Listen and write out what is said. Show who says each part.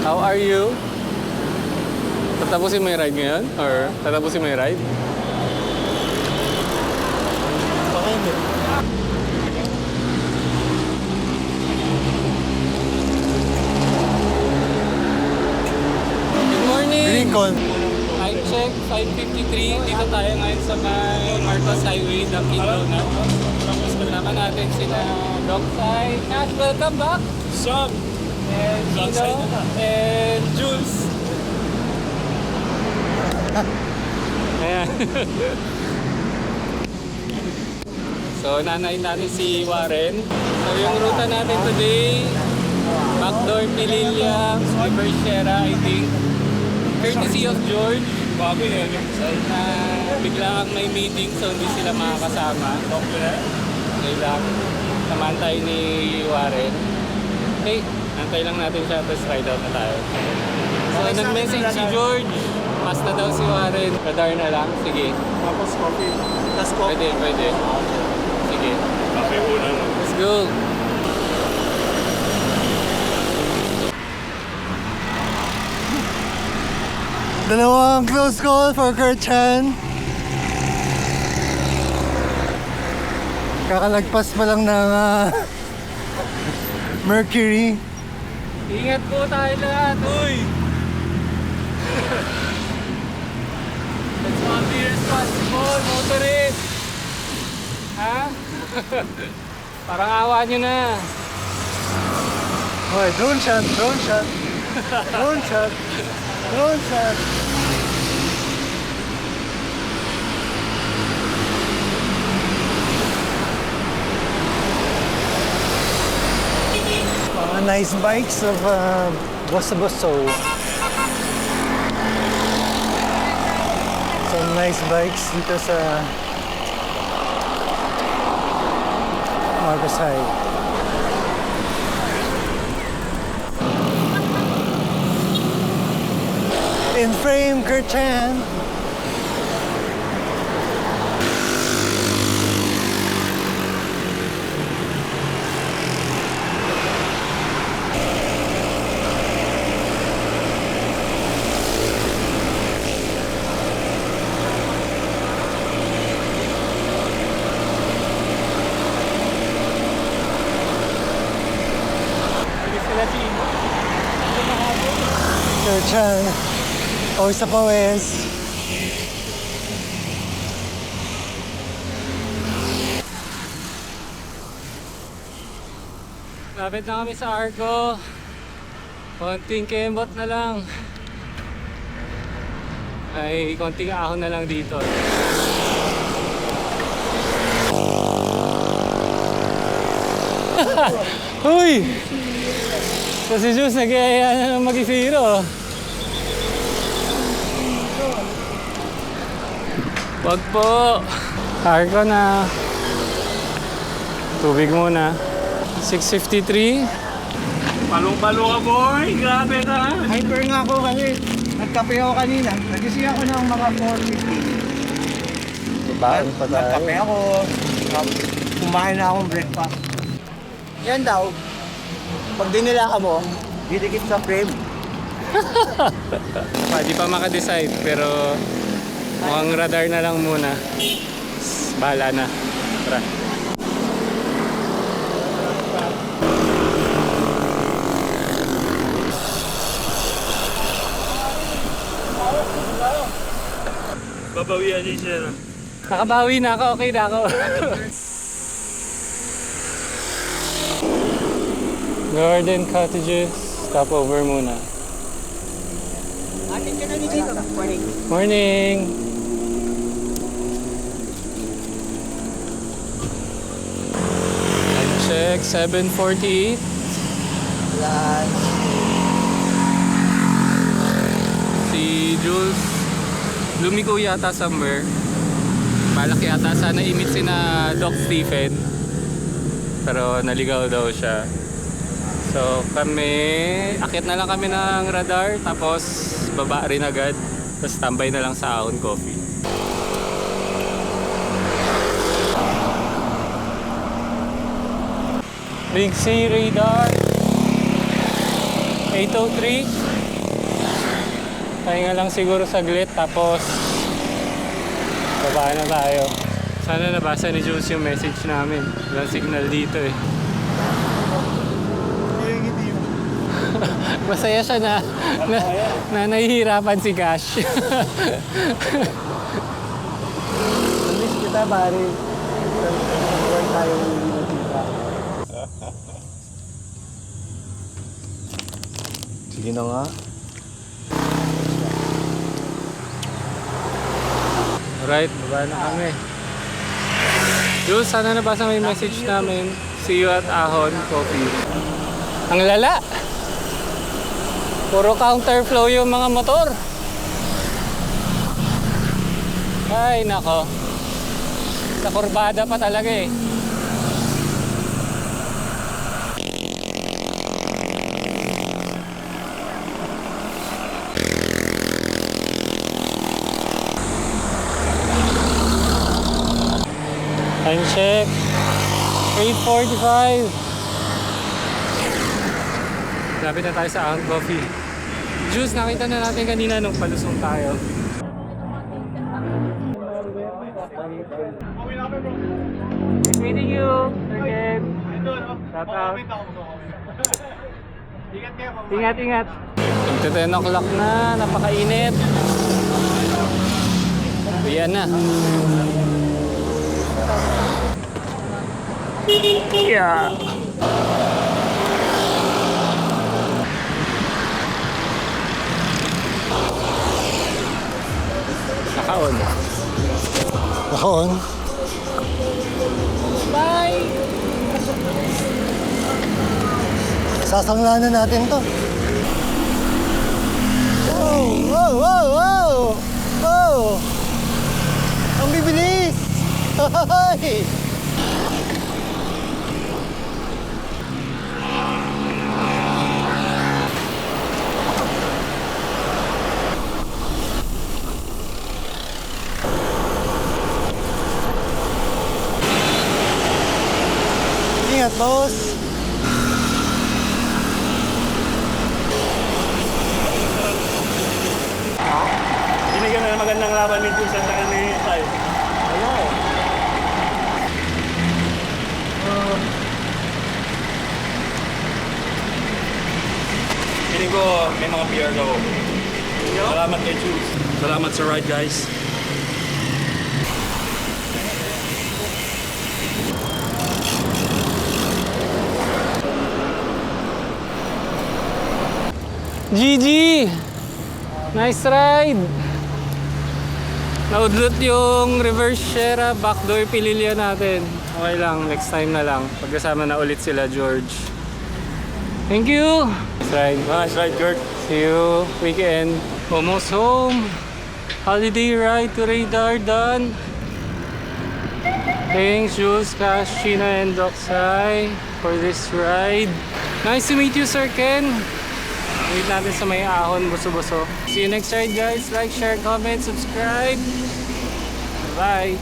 Speaker 1: How are you? Tatapusin mo yung ride ngayon? Or tatapusin mo yung ride?
Speaker 2: Baka hindi.
Speaker 1: Good morning!
Speaker 2: Lincoln.
Speaker 1: Time check, 5:53. Dito tayo ngayon sa may Marcos Highway, Dunkin Donuts. Kasama natin sila Dockside. Nash, welcome back!
Speaker 2: Sup?
Speaker 1: And
Speaker 2: Dockside
Speaker 1: Gino,
Speaker 2: na.
Speaker 1: and Jules. Ayan. So, nanay natin si Warren. So, yung ruta natin today, Backdoor Pililla, River Sierra, I think. Courtesy of George.
Speaker 2: Bago yan.
Speaker 1: Na biglang may meeting, so hindi sila makakasama. Okay lang. Samahan tayo ni Warren. Okay, antay lang natin siya, tapos ride out na tayo. So, nag-message si George. Mas na daw si Warren. Radar na lang. Sige.
Speaker 2: Tapos coffee. Tapos coffee.
Speaker 1: Pwede. Sige.
Speaker 2: Coffee muna.
Speaker 1: Let's go.
Speaker 2: Dalawang close call for Kurt Chan. Kakalagpas pa lang ng Mercury.
Speaker 1: Ingat po tayo lahat. Uy! Let's not be responsible, motorist. Ha? Parang awa nyo na.
Speaker 2: Hoy, drone shot. Drone shot. Nice bikes of Bossa Bosso. Some nice bikes dito sa Marcos High. In frame, Kurt Chan. Kurt Chan. O, isa pa, Wes.
Speaker 1: Lapit na kami sa Arco. Konting kembot na lang. Ay, konting ahon na lang dito. Uy! So si Jules nag-iaya na mag-zero. Wag po. Arco na. Tubig muna. 6:53.
Speaker 2: Palong-palo ka, boy! Grabe ka!
Speaker 3: Hyper nga ako kasi nagkape ako kanina. Nagising ako ng mga 4:50.
Speaker 2: Baon pa tayo.
Speaker 3: Nagkape ako. Kumain na akong breakfast. Yan daw. Pag dinila ka mo, didikit sa frame.
Speaker 1: Di pa maka-decide pero mukhang radar na lang muna. Bahala na. Tara.
Speaker 2: Babawian ni Sierra.
Speaker 1: Nakabawi na ako, okay na ako. Garden cottages, stopover muna.
Speaker 3: Atin ka na ni dito. Morning.
Speaker 1: Morning! Time check, 7:48.
Speaker 3: Lunch.
Speaker 1: Si Jules, lumiko yata somewhere. Malaki yata sana i-meet si na Doc Stephen. Pero naligaw daw siya. So kami, akit na lang kami ng radar, tapos baba rin agad. Tapos tambay na lang sa Ahon Coffee. Big C radar 803. Pahinga lang siguro saglit, tapos baba na tayo. Sana nabasa ni Jules yung message namin. Walang signal dito eh. Masaya siya na nahihirapan si Cash.
Speaker 3: Namiss kita, pare. Huwag tayo nakita. Sige na nga.
Speaker 1: Alright, baba na kami. Jules, sana nabasa mo yung message namin. See you at Ahon Coffee. Ang lala! Puro counterflow yung mga motor. Ay, nako. Sa kurbada pa talaga eh. Time check. 8:45. Lapit na tayo sa Ahon Coffee. Juice, nakita na natin kanina nung palusong tayo. Nice meeting you again. Shout out. Ingat, ingat. Ito 10 o'clock na, napakainit. Uyan na. Yeah. Nakaon.
Speaker 2: Nakaon.
Speaker 1: Bye!
Speaker 2: Sasanglanan natin to. Wow! Wow! Wow! Wow! Wow! Ang bibilis! Hoy! Ingat, boss!
Speaker 4: Binigyan na ng magandang laban ni Jules at ni Tay. Feeling ko may mga PR daw. Salamat kay Jules. Salamat sa ride, guys.
Speaker 1: GG! Nice ride! Naudlot yung reverse Sierra, backdoor Pililya natin. Okay lang, next time na lang. Pagkasama na ulit sila, George. Thank you! Nice ride.
Speaker 4: Nice ride, Kurt.
Speaker 1: See you weekend. Almost home. Holiday ride to Radar done. Thanks Jules, Cash, Sheena, and Doksai for this ride. Nice to meet you, Sir Ken. Meet natin sa may Ahon, Buso-Buso. See you next ride, guys. Like, share, comment, subscribe. Bye.